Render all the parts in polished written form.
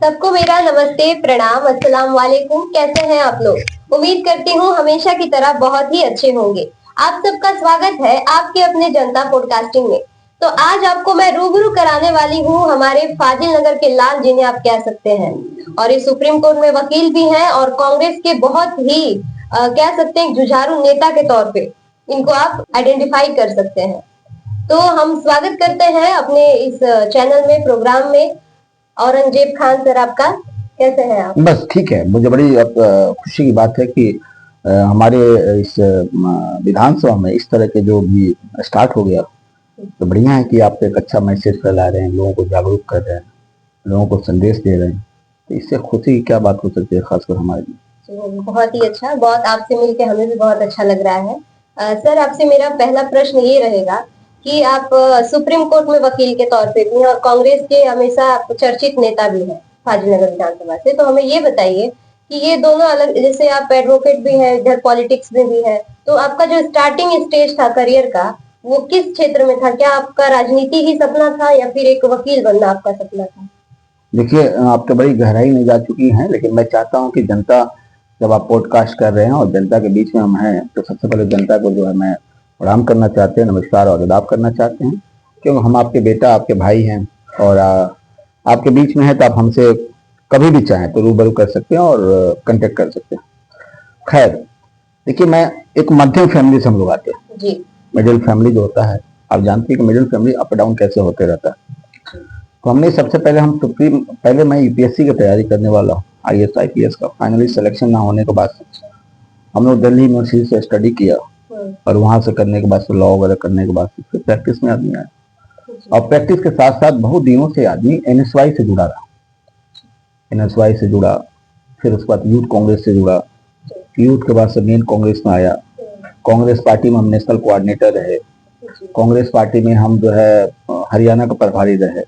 सबको मेरा नमस्ते, प्रणाम, अस्सलाम वालेकुम। कैसे हैं आप लोग? उम्मीद करती हूँ हमेशा की तरह बहुत ही अच्छे होंगे। आप सबका स्वागत है आपके अपने जनता पॉडकास्टिंग में। तो आज आपको मैं रूबरू कराने वाली हूँ हमारे फाजिल नगर के लाल, जिन्हें आप कह सकते हैं, और ये सुप्रीम कोर्ट में वकील भी हैं और कांग्रेस के बहुत ही कह सकते हैं जुझारू नेता के तौर पे इनको आप आइडेंटिफाई कर सकते हैं। तो हम स्वागत करते हैं अपने इस चैनल में, प्रोग्राम में, औरंगजेब खान सर। आपका कैसे हैं आप? बस ठीक है। मुझे बड़ी खुशी की बात है कि हमारे इस विधानसभा में इस तरह के जो भी स्टार्ट हो गया, तो बढ़िया है कि आप एक अच्छा मैसेज फैला रहे हैं, लोगों को जागरूक कर रहे हैं, लोगों को संदेश दे रहे हैं। तो इससे खुशी की क्या बात हो सकती है, खासकर हमारे लिए। बहुत ही अच्छा, बहुत आपसे मिलकर हमें भी बहुत अच्छा लग रहा है। सर, आपसे मेरा पहला प्रश्न ये रहेगा कि आप सुप्रीम कोर्ट में वकील के तौर पे भी हैं और कांग्रेस के हमेशा चर्चित नेता भी हैं फाजिलनगर विधानसभा से। तो हमें ये बताइए कि ये दोनों अलग, जैसे आप एडवोकेट भी हैं, इधर पॉलिटिक्स में भी है, तो आपका जो स्टार्टिंग स्टेज था करियर का, वो किस क्षेत्र में था? क्या आपका राजनीति ही सपना था या फिर एक वकील बनना आपका सपना था? देखिए, आप तो बड़ी गहराई में जा चुकी हैं, लेकिन मैं चाहता हूं कि जनता, जब आप पॉडकास्ट कर रहे हैं और जनता के बीच में हम हैं, तो सबसे पहले जनता को जो है मैं प्रणाम करना चाहते हैं, नमस्कार और आदाब करना चाहते हैं, क्योंकि हम आपके बेटा, आपके भाई हैं और आपके बीच में है, तो आप हमसे कभी भी चाहें तो रूबरू कर सकते हैं और कांटेक्ट कर सकते हैं। खैर, देखिए, मैं एक मध्यम फैमिली से हम लोग आते हैं जी। मिडिल फैमिली जो होता है, आप जानते हैं कि मिडिल फैमिली अप डाउन कैसे होते रहता है। तो हमने सबसे पहले पहले मैं यूपीएससी की तैयारी करने वाला हूँ, IAS IPS का। फाइनली सिलेक्शन ना होने के बाद हम लोग दिल्ली यूनिवर्सिटी से स्टडी किया और वहां से करने के बाद लॉ वगैरह करने के बाद फिर प्रैक्टिस में आदमी आया। और प्रैक्टिस के साथ साथ बहुत दिनों से आदमी NSY से जुड़ा रहा। NSY से जुड़ा, फिर उसके बाद यूथ कांग्रेस से जुड़ा, यूथ के बाद से मेन कांग्रेस में आया। कांग्रेस पार्टी में हम नेशनल कोऑर्डिनेटर रहे, कांग्रेस पार्टी में हम जो है हरियाणा का प्रभारी रहे,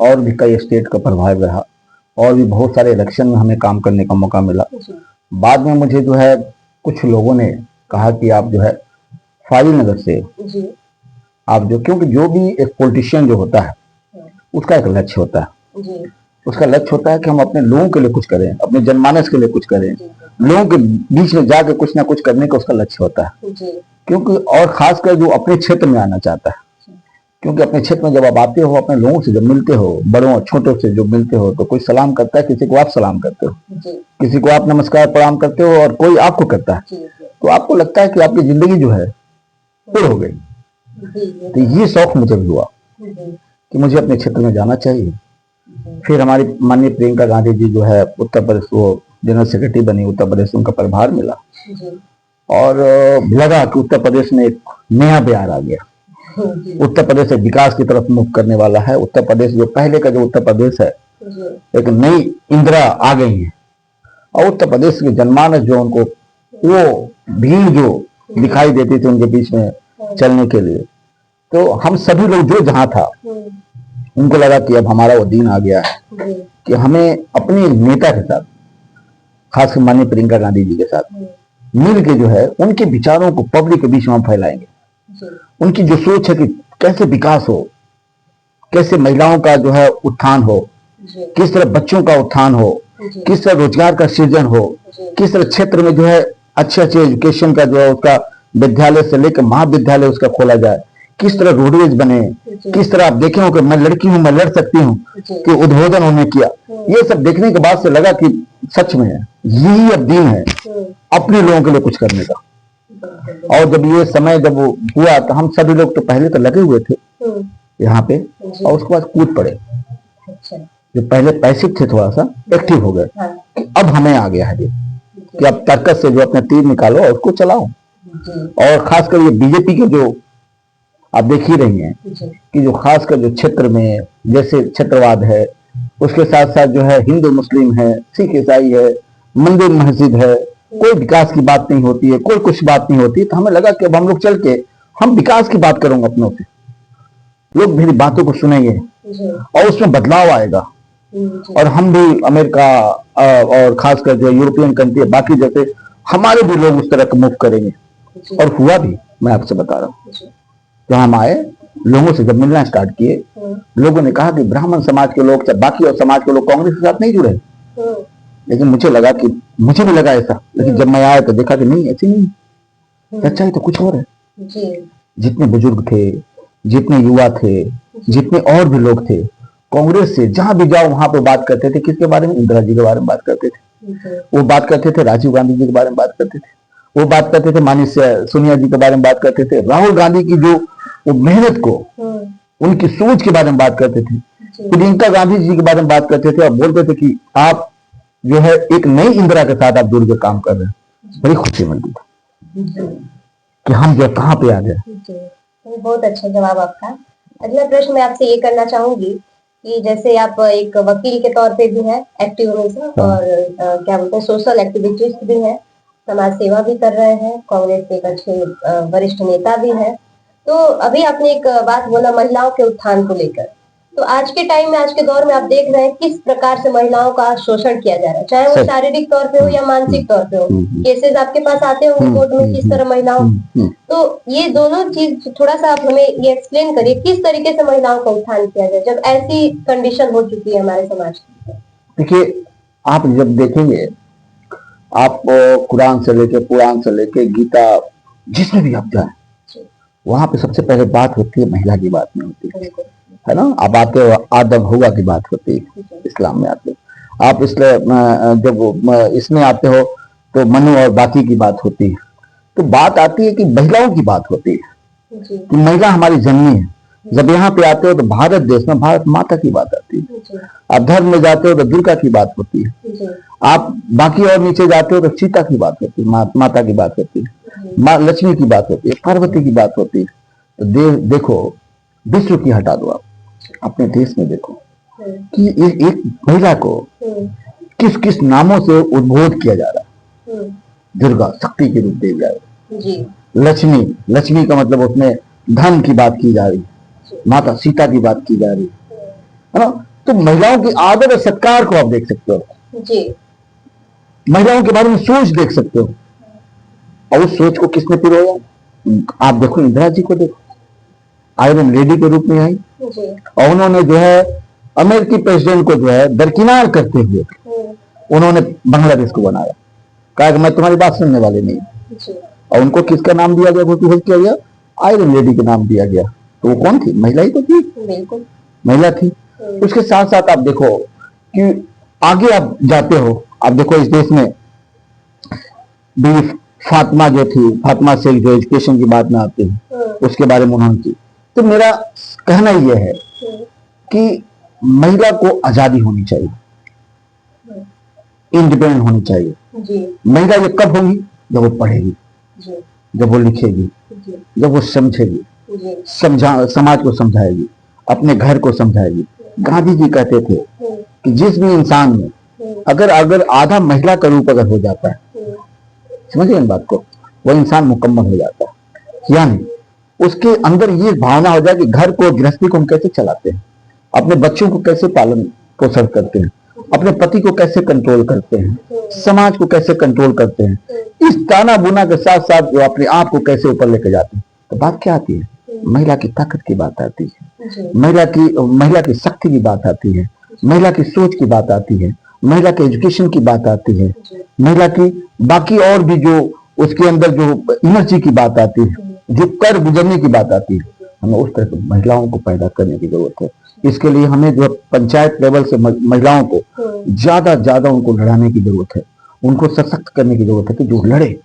और भी कई स्टेट का प्रभारी रहा, और भी बहुत सारे इलेक्शन में हमें काम करने का मौका मिला। बाद में मुझे जो है कुछ लोगों ने कहा कि आप जो है फाजिलनगर से आप जो, क्योंकि जो भी एक पॉलिटिशियन जो होता है उसका एक लक्ष्य होता है। उसका लक्ष्य होता है कि हम अपने लोगों के लिए कुछ करें, अपने जनमानस के लिए कुछ करें, लोगों के बीच में जाकर कुछ ना कुछ करने का उसका लक्ष्य होता है। क्योंकि और खासकर जो अपने क्षेत्र में आना चाहता है, क्योंकि अपने क्षेत्र में जब आप आते हो, अपने लोगों से जब मिलते हो, बड़ों छोटों से जो मिलते हो, तो कोई सलाम करता है, किसी को आप सलाम करते हो, किसी को आप नमस्कार प्रणाम करते हो, और कोई आपको करता है, तो आपको लगता है कि आपकी जिंदगी जो है पूरी हो गई। तो ये शौक मुझे भी हुआ कि मुझे अपने क्षेत्र में जाना चाहिए। फिर हमारी माननीय प्रियंका गांधी जी जो है उत्तर प्रदेश, वो जनरल सेक्रेटरी बनी उत्तर प्रदेश, उनका प्रभार मिला और लगा कि उत्तर प्रदेश में एक नया बिहार आ गया। उत्तर प्रदेश एक विकास की तरफ मुख करने वाला है। उत्तर प्रदेश जो पहले का जो उत्तर प्रदेश है, एक नई इंदिरा आ गई है, और उत्तर प्रदेश के जनमानस जो, उनको वो भीड़ जो दिखाई देती थी उनके बीच में चलने के लिए, तो हम सभी लोग जो जहां था, उनको लगा कि अब हमारा वो दिन आ गया है कि हमें अपने नेता के साथ, खासकर माननीय प्रियंका गांधी जी के साथ मिल के जो है उनके विचारों को पब्लिक के बीच में हम फैलाएंगे। उनकी जो सोच है कि कैसे विकास हो, कैसे महिलाओं का जो है उत्थान हो, किस तरह बच्चों का उत्थान हो, किस तरह रोजगार का सृजन हो, किस तरह क्षेत्र में जो है अच्छे एजुकेशन का जो है उसका विद्यालय से लेकर महाविद्यालय उसका खोला जाए, किस तरह रोडवेज बने, किस तरह आप देखे हो कि मैं लड़की हूं, मैं लड़ सकती हूँ, कि उद्बोधन उन्होंने किया। ये सब देखने के बाद से लगा कि सच में यही अब दिन है अपने लोगों के लिए कुछ करने का। और जब ये समय जब वो हुआ, तो हम सभी लोग तो पहले तो लगे हुए थे यहाँ पे, और उसके बाद कूद पड़े। जो पहले पैसिव थे थोड़ा सा एक्टिव हो गए कि अब हमें आ गया है कि अब तर्कस से जो अपने तीर निकालो और उसको चलाओ। और खासकर ये बीजेपी के जो आप देख ही रही हैं कि जो खासकर जो क्षेत्र में जैसे क्षेत्रवाद है, उसके साथ साथ जो है हिंदू मुस्लिम है, सिख ईसाई है, मंदिर मस्जिद है, कोई विकास की बात नहीं होती है, कोई कुछ बात नहीं होती। तो हमें लगा कि अब हम लोग चल के हम विकास की बात करेंगे अपनों से, लोग मेरी बातों को सुनेंगे और उसमें बदलाव आएगा, और हम भी अमेरिका और खासकर जो यूरोपियन कंट्री बाकी जैसे हमारे भी लोग उस तरह का मूव करेंगे। और हुआ भी, मैं आपसे बता रहा हूँ। जब हम आए लोगों से जब मिलना स्टार्ट किए, लोगों ने कहा कि ब्राह्मण समाज के लोग, बाकी और समाज के लोग कांग्रेस के साथ नहीं जुड़े। लेकिन मुझे भी लगा ऐसा, लेकिन जब मैं आया तो देखा कि नहीं, ऐसी नहीं, सच्चाई तो कुछ और है। जितने बुजुर्ग थे, जितने युवा थे, जितने और भी लोग थे, कांग्रेस से जहां भी जाओ वहां पे बात करते थे। किसके बारे में? इंदिरा जी के बारे में बात करते थे। वो बात करते थे राजीव गांधी जी के बारे में बात करते थे। वो बात करते थे माननीय सोनिया जी के बारे में बात करते थे। राहुल गांधी की जो वो मेहनत को, उनकी सोच के बारे में बात करते थे। प्रियंका गांधी जी के बारे में बात करते थे और बोलते थे कि आप जो है एक नई इंदिरा के साथ आप जुड़ के काम कर रहे हैं। बड़ी खुशी मिलती थी कि हम जो कहाँ पे आ गए। बहुत अच्छा जवाब आपका। अगला प्रश्न मैं आपसे ये करना चाहूंगी कि जैसे आप एक वकील के तौर पे भी हैं, एक्टिव हमेशा, और क्या बोलते हैं, सोशल एक्टिविटीज भी हैं, समाज सेवा भी कर रहे हैं, कांग्रेस के एक अच्छे वरिष्ठ नेता भी हैं। तो अभी आपने एक बात बोला महिलाओं के उत्थान को लेकर। तो आज के टाइम में, आज के दौर में आप देख रहे हैं किस प्रकार से महिलाओं का शोषण किया जा रहा है, चाहे वो शारीरिक तौर पे हो या मानसिक तौर पे हो। केसेस आपके पास आते होंगे कोर्ट में किस तरह महिलाओं, तो ये दोनों चीज थोड़ा सा आप हमें ये एक्सप्लेन करिए, किस तरीके से महिलाओं का उत्थान किया जाए जब ऐसी कंडीशन हो चुकी है हमारे समाज की। देखिए, आप जब देखेंगे, आप कुरान से लेके, पुराण से लेके, गीता, जिसमें भी आप जाए, वहां पे सबसे पहले बात होती है महिला की बात नहीं होती है ना। आप आते हो आदम हवा की बात होती है, इस्लाम में आते हो आप, इसलिए जब इसमें आते हो तो मनु और बाकी की बात होती है। तो बात आती है कि महिलाओं की बात होती है कि महिला हमारी जननी है। जब यहाँ पे आते हो तो भारत देश में भारत माता की बात आती है। आप धर्म में जाते हो तो दुर्गा की बात होती है। आप बाकी और नीचे जाते हो तो सीता की बात होती है, माता की बात होती है, माँ लक्ष्मी की बात होती है, पार्वती की बात होती है। तो देखो, विश्व की हटा दो, आप अपने देश में देखो कि एक महिला को किस किस नामों से उद्बोध किया जा रहा है। दुर्गा, शक्ति के रूप दिया जा रहा है। लक्ष्मी, लक्ष्मी का मतलब उसमें धन की बात की जा रही है। माता सीता की बात की जा रही है ना। तो महिलाओं की आदर और सत्कार को आप देख सकते हो जी। महिलाओं के बारे में सोच देख सकते हो, और उस सोच को किसने पिरोया? आप देखो, इंदिरा जी को देखो, आयरन लेडी के रूप में आई और उन्होंने जो है अमेरिकी प्रेसिडेंट को जो है दरकिनार करते हुए उन्होंने बांग्लादेश को बनाया। कहा कि मैं तुम्हारी बात सुनने वाली नहीं। और उनको किसका नाम दिया गया, घोषित किया गया? आयरन लेडी का नाम दिया गया। तो वो कौन थी? महिला ही तो थी, बिल्कुल महिला थी। उसके साथ साथ आप देखो कि आगे आप जाते हो, आप देखो इस देश में भी फातिमा जो थी, फातिमा शेख, जो एजुकेशन की बात में आती है, उसके बारे में उन्होंने की। तो मेरा कहना यह है कि महिला को आजादी होनी चाहिए, इंडिपेंडेंट होनी चाहिए। महिला ये कब होगी? जब वो पढ़ेगी, जब वो लिखेगी, जब वो समझेगी, समाज को समझाएगी, अपने घर को समझाएगी। गांधी जी कहते थे कि जिस भी इंसान में अगर आधा महिला का रूप अगर हो जाता है, समझिए इन बात को, वो इंसान मुकम्मल हो जाता है। यानी उसके अंदर ये भावना हो जाए कि घर को, गृहस्थी को हम कैसे चलाते हैं, अपने बच्चों को कैसे पालन पोषण करते हैं, अपने पति को कैसे कंट्रोल करते हैं, समाज को कैसे कंट्रोल करते हैं, इस ताना बुना के साथ साथ जो अपने आप को कैसे ऊपर लेके जाते हैं। तो बात क्या आती है? महिला की ताकत की बात आती है, महिला की शक्ति की बात आती है, महिला की सोच की बात आती है, महिला के एजुकेशन की बात आती है, महिला की बाकी और भी जो उसके अंदर जो एनर्जी की बात आती है, जो कर गुजरने की बात आती है। हमें उस तरह की महिलाओं को पैदा करने की जरूरत है। इसके लिए हमें जो पंचायत लेवल से महिलाओं को ज्यादा उनको लड़ाने की जरूरत है, उनको सशक्त करने की जरूरत है कि जो लड़े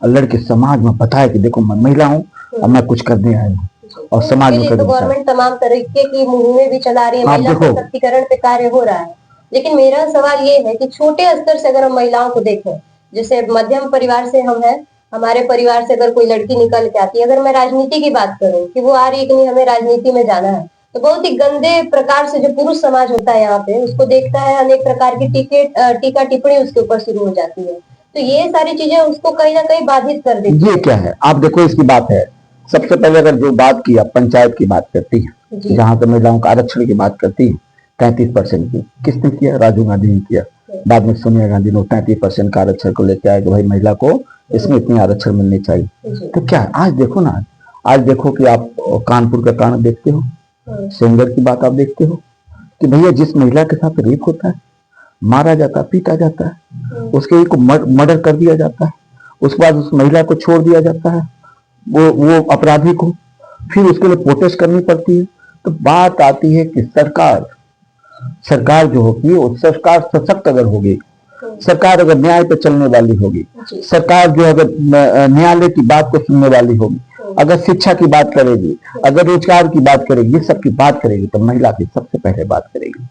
और लड़के समाज में बताए कि देखो मैं महिला हूँ और मैं कुछ करने आई हूँ, और समाज में तो गवर्नमेंट तमाम तरीके की मुहिमें भी चला रही है, महिला सशक्तिकरण पे कार्य हो रहा है। लेकिन मेरा सवाल ये है कि छोटे स्तर से अगर हम महिलाओं को देखें, जैसे मध्यम परिवार से हम हैं, हमारे परिवार से अगर कोई लड़की निकल के आती है, अगर मैं राजनीति की बात करूं कि वो आ रही है कि नहीं हमें राजनीति में जाना है, तो बहुत ही गंदे प्रकार से जो पुरुष समाज होता है यहाँ पे उसको देखता है, अनेक प्रकार की टीका टिप्पणी उसके ऊपर शुरू हो जाती है। तो ये सारी चीजें उसको कहीं ना कहीं बाधित कर देती है। ये क्या है? आप देखो, इसकी बात है, सबसे पहले अगर जो बात की आप पंचायत की बात करती है, जहां पे महिलाओं का आरक्षण की बात करती है, 33% की किसने किया? राजीव गांधी ने किया। बाद में सोनिया गांधी ने 33% का आरक्षण को लेकर आए कि भाई महिला को इसमें इतनी आरक्षण मिलनी चाहिए। तो क्या आज देखो ना, आज देखो कि आप कानपुर का कांड देखते हो, सिंगर की बात आप देखते हो कि भैया जिस महिला के साथ रेप होता है, मारा जाता है, पीटा जाता है, उसके को मर्डर कर दिया जाता है, उसके बाद उस महिला को छोड़ दिया जाता है, वो अपराधी को, फिर उसके लिए प्रोटेस्ट करनी पड़ती है। तो बात आती है कि सरकार जो होगी वो सरकार सशक्त अगर होगी, सरकार अगर न्याय पे चलने वाली होगी, सरकार जो अगर न्यायालय की बात को सुनने वाली होगी, अगर शिक्षा की बात करेगी, अगर रोजगार की बात करेगी, सबकी बात करेगी, तो महिला की सबसे पहले बात करेगी।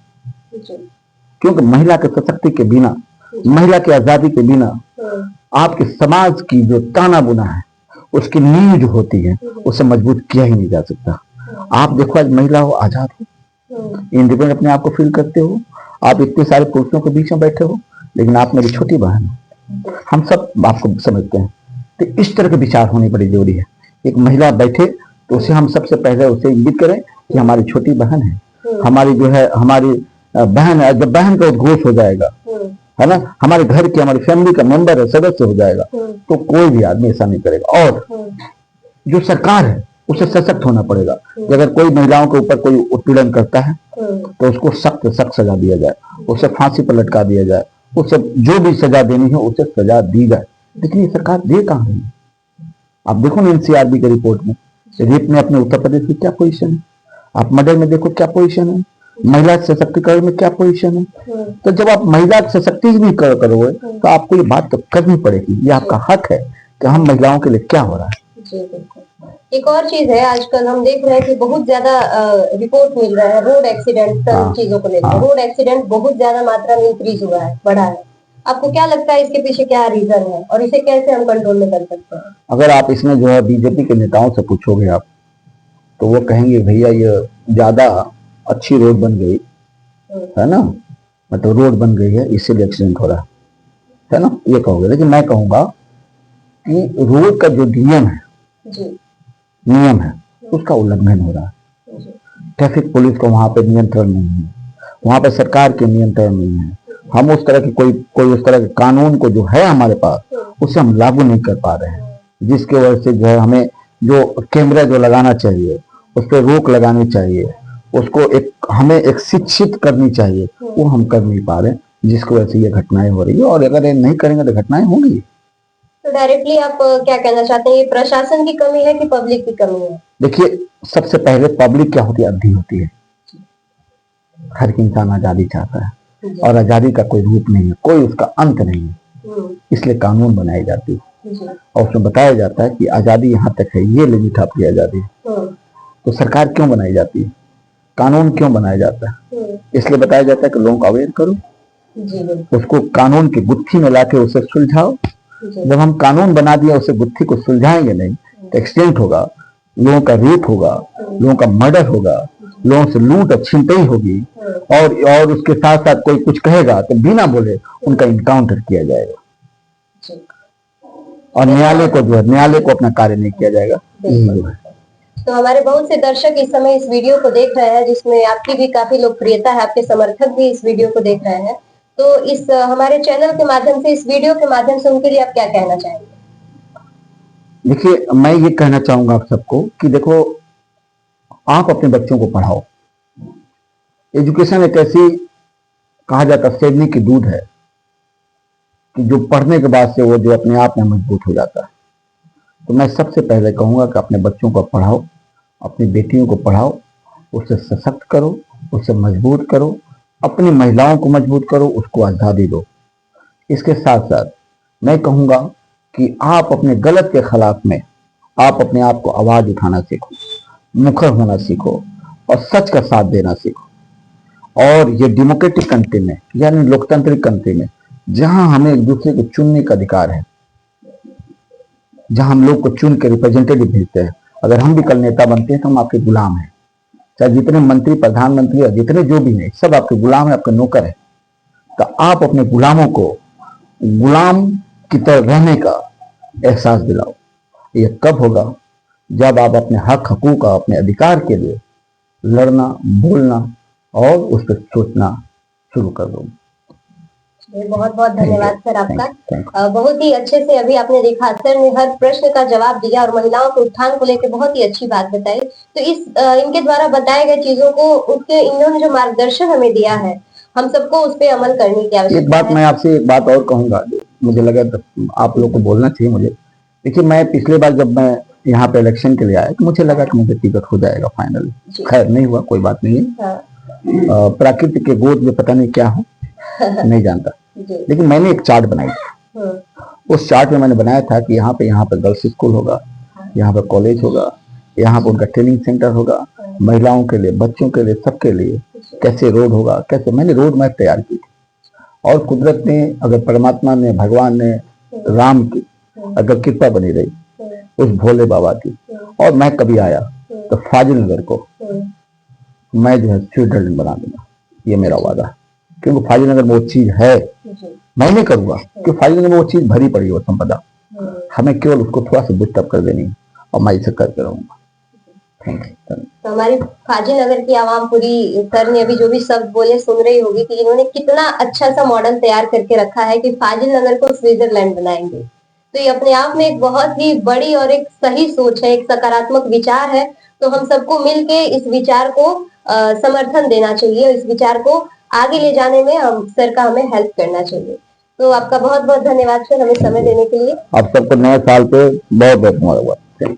क्योंकि महिला के सशक्ति के बिना, महिला की आजादी के बिना आपके समाज की जो ताना बुना है, उसकी नींव जो होती है, उसे मजबूत किया ही नहीं जा सकता। आप देखो आज महिला हो, आजाद हो, इंडिपेंडेंट अपने आप को फील करते हो, आप इतने सारे पुरुषों के बीच में बैठे हो, लेकिन आप मेरी छोटी बहन हो, हम सब आपको समझते हैं। तो इस तरह के विचार होने बड़ी जरूरी है। एक महिला बैठे तो उसे हम सबसे पहले उसे इंगित करें कि हमारी छोटी बहन है, हमारी जो है हमारी बहन है। जब बहन का उद्घोष हो जाएगा, है ना, हमारे घर की, हमारी फैमिली का मेंबर है, सदस्य हो जाएगा, तो कोई भी आदमी ऐसा नहीं करेगा। और जो सरकार है उसे सशक्त होना पड़ेगा कि अगर कोई महिलाओं के ऊपर कोई उत्पीड़न करता है तो उसको सख्त सख्त सजा दिया जाए, उसे फांसी पर लटका दिया जाए, उसे जो भी सजा देनी है उसे सजा दी जाए। लेकिन ये सरकार दे कहां रही है? आप देखो ना एनसीआरबी के रिपोर्ट में रेप में अपने उत्तर प्रदेश की क्या पोजीशन है, आप मर्डर में देखो क्या पोजीशन है, महिला सशक्तिकरण में क्या पोजीशन है। तो जब आप महिला सशक्ति भी करोगे तो आपको ये बात तो करनी पड़ेगी, ये आपका हक है कि हम महिलाओं के लिए क्या हो रहा है। जी बिल्कुल। एक और चीज है, आजकल हम देख रहे हैं कि बहुत ज्यादा रिपोर्ट मिल रहा है रोड एक्सीडेंट चीजों को लेकर। रोड एक्सीडेंट बहुत ज्यादा मात्रा में इंक्रीज हुआ है, बढ़ा है। आपको क्या लगता है इसके पीछे क्या रीजन है और इसे कैसे हम कंट्रोल में कर सकते हैं? अगर आप इसमें जो है बीजेपी के नेताओं से पूछोगे आप, तो वो कहेंगे भैया ये ज्यादा अच्छी रोड बन गई है ना, मतलब रोड बन गई है इसलिए एक्सीडेंट हो रहा है ना, ये कहोगे। लेकिन मैं कहूंगा कि रोड का जो नियम है उसका उल्लंघन हो रहा है। ट्रैफिक पुलिस को वहां पे नियंत्रण नहीं है, वहां पे सरकार के नियंत्रण नहीं है। हम उस तरह की कोई उस तरह के कानून को जो है हमारे पास उसे हम लागू नहीं कर पा रहे हैं, जिसकी वजह से जो है हमें जो कैमरा जो लगाना चाहिए, उस पर रोक लगानी चाहिए, उसको हमें एक शिक्षित करनी चाहिए, वो हम कर नहीं पा रहे, जिसकी वजह से ये घटनाएं हो रही है। और अगर ये नहीं करेंगे तो घटनाएं होंगी। तो डायरेक्टली आप क्या कहना चाहते हैं, ये प्रशासन की कमी है कि पब्लिक की कमी है? देखिए, सबसे पहले पब्लिक क्या होती है, अंधी होती है। हर इंसान आजादी चाहता है और आजादी का कोई रूप नहीं है, कोई उसका अंत नहीं है, इसलिए कानून बनाई जाती है और उसमें बताया जाता है कि आजादी यहाँ तक है, ये लिमिट आपकी आजादी है। तो सरकार क्यों बनाई जाती है, कानून क्यों बनाया जाता है? इसलिए बताया जाता है कि लोगों को अवेयर करो, उसको कानून की गुत्थी में लाके उसे सुलझाओ। जब हम कानून बना दिया उसे गुत्थी को सुलझाएंगे नहीं तो एक्सीडेंट होगा, लोगों का रेप होगा, लोगों का मर्डर होगा, लोगों से लूट और छिनतई होगी, और उसके साथ साथ कोई कुछ कहेगा तो बिना बोले उनका इनकाउंटर किया जाएगा और न्यायालय को अपना कार्य नहीं किया जाएगा। तो हमारे बहुत से दर्शक इस समय इस वीडियो को देख रहे हैं, जिसमें आपकी भी काफी लोकप्रियता है, आपके समर्थक भी इस वीडियो को देख रहे हैं। तो इस हमारे चैनल के माध्यम से, इस वीडियो के माध्यम से उनके लिए आप क्या कहना चाहेंगे? देखिए, मैं ये कहना चाहूंगा आप सबको कि देखो, आप अपने बच्चों को पढ़ाओ। एजुकेशन एक ऐसी, कहा जाता है, सेवनी की दूध है कि जो पढ़ने के बाद से वो जो अपने आप में मजबूत हो जाता है। तो मैं सबसे पहले कहूंगा कि अपने बच्चों को पढ़ाओ, अपनी बेटियों को पढ़ाओ, उसे सशक्त करो, उसे मजबूत करो, अपनी महिलाओं को मजबूत करो, उसको आजादी दो। इसके साथ साथ मैं कहूंगा कि आप अपने गलत के खिलाफ में आप अपने आप को आवाज उठाना सीखो, मुखर होना सीखो और सच का साथ देना सीखो। और ये डेमोक्रेटिक कंट्री में, यानी लोकतांत्रिक कंट्री में, जहां हमें एक दूसरे को चुनने का अधिकार है, जहां हम लोग को चुन के रिप्रेजेंटेटिव भेजते हैं, अगर हम भी कल नेता बनते हैं तो हम आपके गुलाम हैं। चाहे जितने मंत्री, प्रधानमंत्री और जितने जो भी हैं, सब आपके गुलाम है, आपके नौकर है। तो आप अपने गुलामों को गुलाम की तरह रहने का एहसास दिलाओ। ये कब होगा? जब आप अपने हक हकूक का, अपने अधिकार के लिए लड़ना, बोलना और उस पर सोचना शुरू कर दो। बहुत बहुत धन्यवाद सर आपका। थैंक बहुत ही अच्छे से अभी आपने देखा, सर ने हर प्रश्न का जवाब दिया और महिलाओं के उत्थान को लेकर बहुत ही अच्छी बात बताई। तो इनके द्वारा बताए गए चीजों को, उसके इन्होंने जो मार्गदर्शन हमें दिया है, हम सबको उस पर अमल करने की एक आवश्यकता बात है। मैं आपसे एक बात और कहूंगा, जो मुझे लगा आप लोग को बोलना चाहिए मुझे। देखिए, मैं पिछले बार जब मैं यहाँ पे इलेक्शन के लिए आया तो मुझे लगा कि मुझे टिकट हो जाएगा फाइनली। जी। खैर नहीं हुआ, कोई बात नहीं है। हाँ। प्रकृति के गोद में पता नहीं क्या हो, नहीं जानता। जी। लेकिन मैंने एक चार्ट बनाई। हम्म। उस चार्ट में मैंने बनाया था कि यहाँ पे गर्ल्स स्कूल होगा, यहाँ पे कॉलेज होगा, यहाँ पे उनका ट्रेनिंग सेंटर होगा, महिलाओं के लिए, बच्चों के लिए, सबके लिए कैसे रोड होगा, कैसे मैंने रोड मैप तैयार की थी। और कुदरत ने, अगर परमात्मा ने, भगवान ने, राम की अगर कृपा बनी रही, उस भोले बाबा की, और मैं कभी आया तो फाजिल नगर को मैं जो है स्विट्जरलैंड बना दूंगा, ये मेरा वादा है। क्योंकि फाजिल नगर में वो चीज है, मैं नहीं करूंगा, क्योंकि फाजिल नगर में वो चीज भरी पड़ी हो संपदा, हमें केवल उसको थोड़ा सा बूस्ट अप कर देनी है, और मैं इसे करते रहूंगा। तो हमारी फाजिल नगर की आवाम पूरी, सर ने अभी जो भी शब्द बोले सुन रही होगी कि इन्होंने कितना अच्छा सा मॉडल तैयार करके रखा है कि फाजिल नगर को स्विट्जरलैंड बनाएंगे। तो ये अपने आप में एक बहुत ही बड़ी और एक सही सोच है, एक सकारात्मक विचार है। तो हम सबको मिलके इस विचार को समर्थन देना चाहिए, इस विचार को आगे ले जाने में हम सर का हमें हेल्प करना चाहिए। तो आपका बहुत बहुत धन्यवाद सर, हमें समय देने के लिए। आप सबको नए साल पे बहुत बहुत मुबारकबाद।